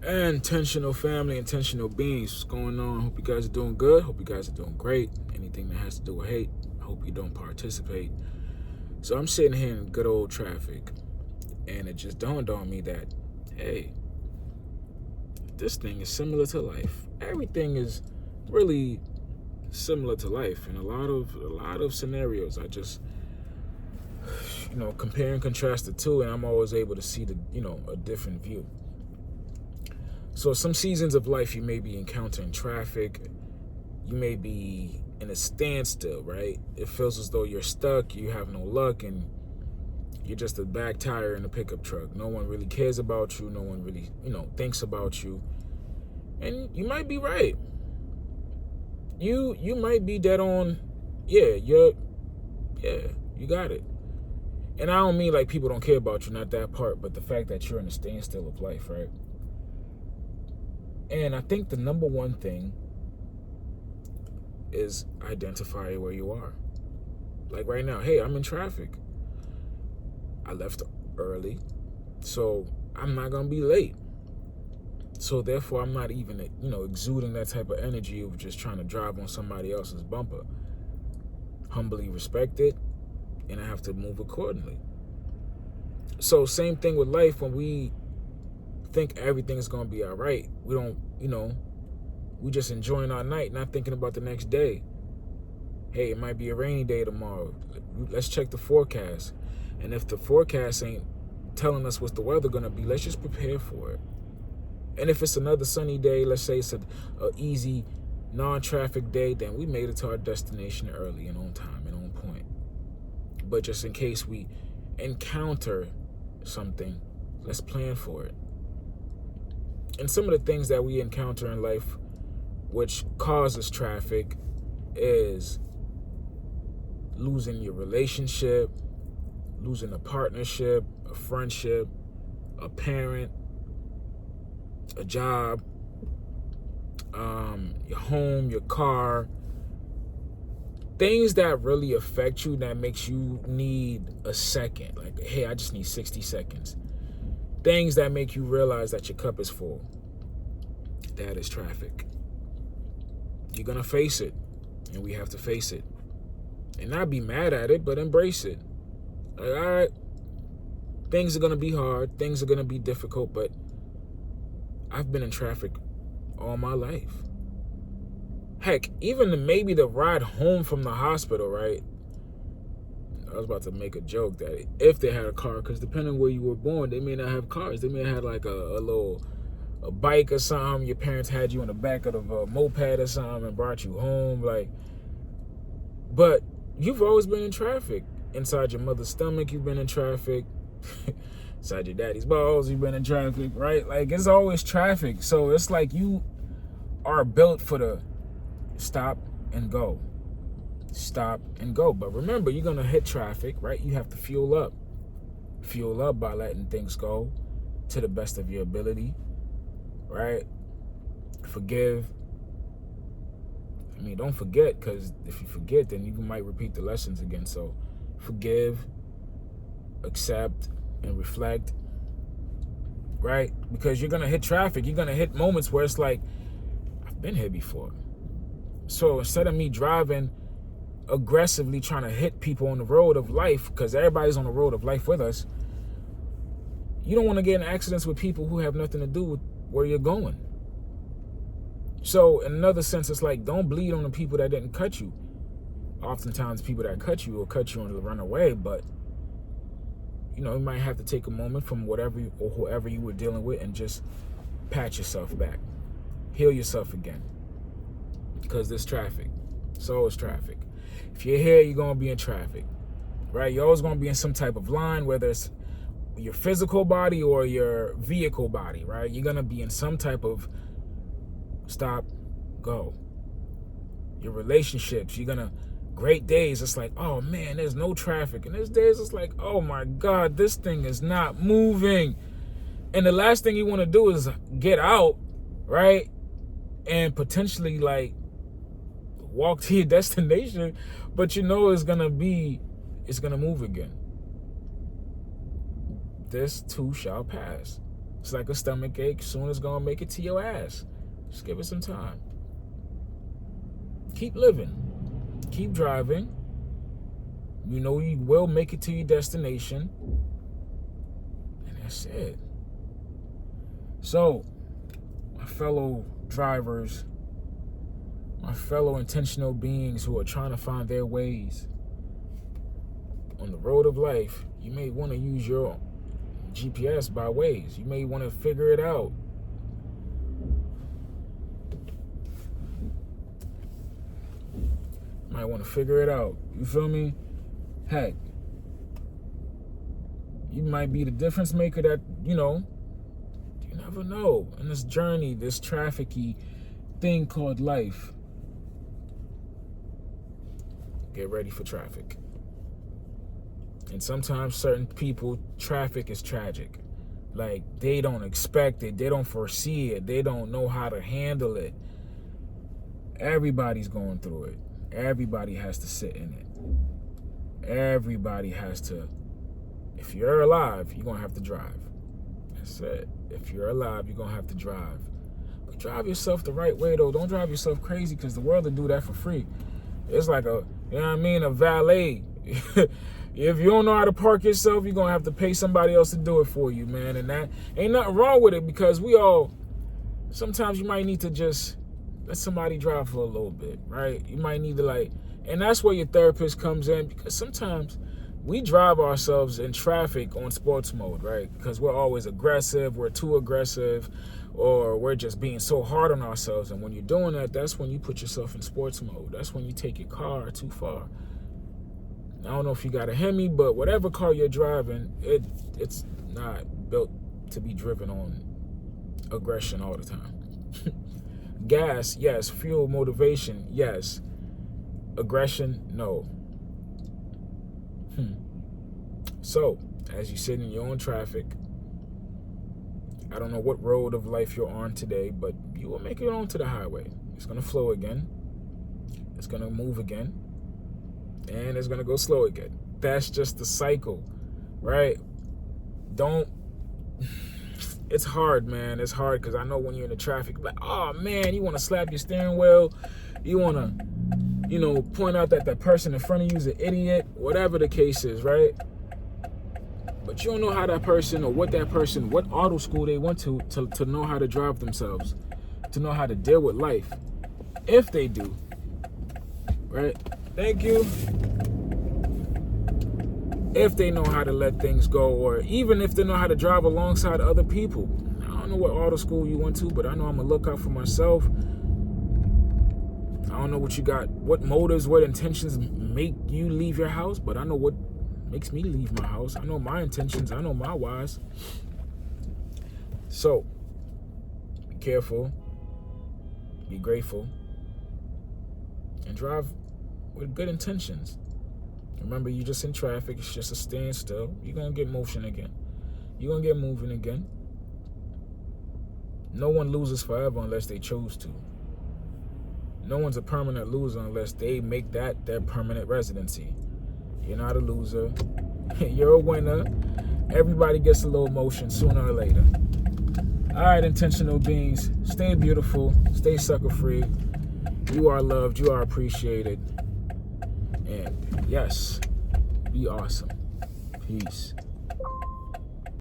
Intentional family, intentional beings. What's going on? Hope you guys are doing good. Hope you guys are doing great. Anything that has to do with hate, I hope you don't participate. So I'm sitting here in good old traffic, and it just dawned on me that, hey, this thing is similar to life. Everything is really similar to life in a lot of scenarios. I just compare and contrast the two, and I'm always able to see a different view. So some seasons of life, you may be encountering traffic. You may be in a standstill, right? It feels as though you're stuck, you have no luck, and you're just a back tire in a pickup truck. No one really cares about you. No one really, thinks about you. And you might be right. You might be dead on. Yeah, you got it. And I don't mean like people don't care about you, not that part, but the fact that you're in a standstill of life, right? And I think the number one thing is identify where you are. Like right now, hey, I'm in traffic. I left early, so I'm not going to be late. So therefore, I'm not even, exuding that type of energy of just trying to drive on somebody else's bumper. Humbly respect it, and I have to move accordingly. So same thing with life. When we think everything is going to be all right, we don't, we just enjoying our night, not thinking about the next day. Hey, it might be a rainy day tomorrow. Let's check the forecast. And if the forecast ain't telling us what's the weather going to be, let's just prepare for it. And if it's another sunny day, let's say it's a easy, non-traffic day, then we made it to our destination early and on time and on point. But just in case we encounter something, let's plan for it. And some of the things that we encounter in life which causes traffic is losing your relationship, losing a partnership, a friendship, a parent, a job, your home, your car, things that really affect you, that makes you need a second. Like, hey, I just need 60 seconds. Things that make you realize that your cup is full. That is traffic. You're going to face it, and we have to face it. And not be mad at it, but embrace it. Like, all right, things are going to be hard. Things are going to be difficult, but I've been in traffic all my life. Heck, even maybe the ride home from the hospital, right? I was about to make a joke that if they had a car, because depending where you were born, they may not have cars. They may have had like a bike or something. Your parents had you in the back of a moped or something and brought you home. But you've always been in traffic. Inside your mother's stomach, you've been in traffic. Inside your daddy's balls, you've been in traffic, right? Like, it's always traffic. So it's like you are built for the stop and go. Stop and go. But remember, you're going to hit traffic, right? You have to fuel up. Fuel up by letting things go to the best of your ability, right? Forgive. I mean, don't forget, because if you forget, then you might repeat the lessons again. So forgive, accept, and reflect, right? Because you're going to hit traffic. You're going to hit moments where it's like, I've been here before. So instead of me driving aggressively trying to hit people on the road of life, because everybody's on the road of life with us, you don't want to get in accidents with people who have nothing to do with where you're going. So in another sense, it's like, don't bleed on the people that didn't cut you. Oftentimes people that cut you will cut you and run away, but you might have to take a moment from whatever or whoever you were dealing with and just pat yourself back, heal yourself again, because there's traffic. So is traffic. If you're here, you're going to be in traffic, right? You're always going to be in some type of line, whether it's your physical body or your vehicle body, right? You're going to be in some type of stop, go. Your relationships, you're going to, great days, it's like, oh man, there's no traffic. And there's days it's like, oh my God, this thing is not moving. And the last thing you want to do is get out, right? And potentially like walk to your destination, but it's going to move again. This too shall pass. It's like a stomach ache. Soon it's going to make it to your ass. Just give it some time. Keep living. Keep driving. You know you will make it to your destination. And that's it. So, my fellow drivers, my fellow intentional beings who are trying to find their ways on the road of life, you may want to use your GPS by Waze. You may want to figure it out. Might want to figure it out. You feel me? Heck, you might be the difference maker that, you never know. In this journey, this trafficky thing called life. Get ready for traffic. And sometimes certain people, traffic is tragic. Like, they don't expect it. They don't foresee it. They don't know how to handle it. Everybody's going through it. Everybody has to sit in it. Everybody has to. If you're alive, you're going to have to drive. That's it. If you're alive, you're going to have to drive. But drive yourself the right way, though. Don't drive yourself crazy, because the world will do that for free. It's like a valet. If you don't know how to park yourself, you're going to have to pay somebody else to do it for you, man. And that ain't nothing wrong with it, because sometimes you might need to just let somebody drive for a little bit, right? You might need to and that's where your therapist comes in, because sometimes we drive ourselves in traffic on sports mode, right? Because we're always aggressive, we're too aggressive, or we're just being so hard on ourselves. And when you're doing that, that's when you put yourself in sports mode. That's when you take your car too far. I don't know if you got a Hemi, but whatever car you're driving, it's not built to be driven on aggression all the time. Gas, yes. Fuel, motivation, yes. Aggression, no. So, as you sit in your own traffic, I don't know what road of life you're on today, but you will make it onto the highway. It's going to flow again. It's going to move again. And it's going to go slow again. That's just the cycle, right? It's hard, man. It's hard, because I know when you're in the traffic, like, oh, man, you want to slap your steering wheel. You want to, point out that person in front of you is an idiot, whatever the case is, right? But you don't know how that person, or what auto school they went to know how to drive themselves, to know how to deal with life, if they do, right? Thank you. If they know how to let things go, or even if they know how to drive alongside other people. I don't know what auto school you went to, but I know I'm going to look out for myself. I don't know what you got, what motives, what intentions make you leave your house, but I know what makes me leave my house. I know my intentions. I know my whys. So, be careful. Be grateful. And drive with good intentions. Remember, you're just in traffic. It's just a standstill. You're going to get motion again. You're going to get moving again. No one loses forever unless they choose to. No one's a permanent loser unless they make that their permanent residency. You're not a loser. You're a winner. Everybody gets a little motion sooner or later. All right, intentional beings. Stay beautiful. Stay sucker-free. You are loved. You are appreciated. And yes, be awesome. Peace.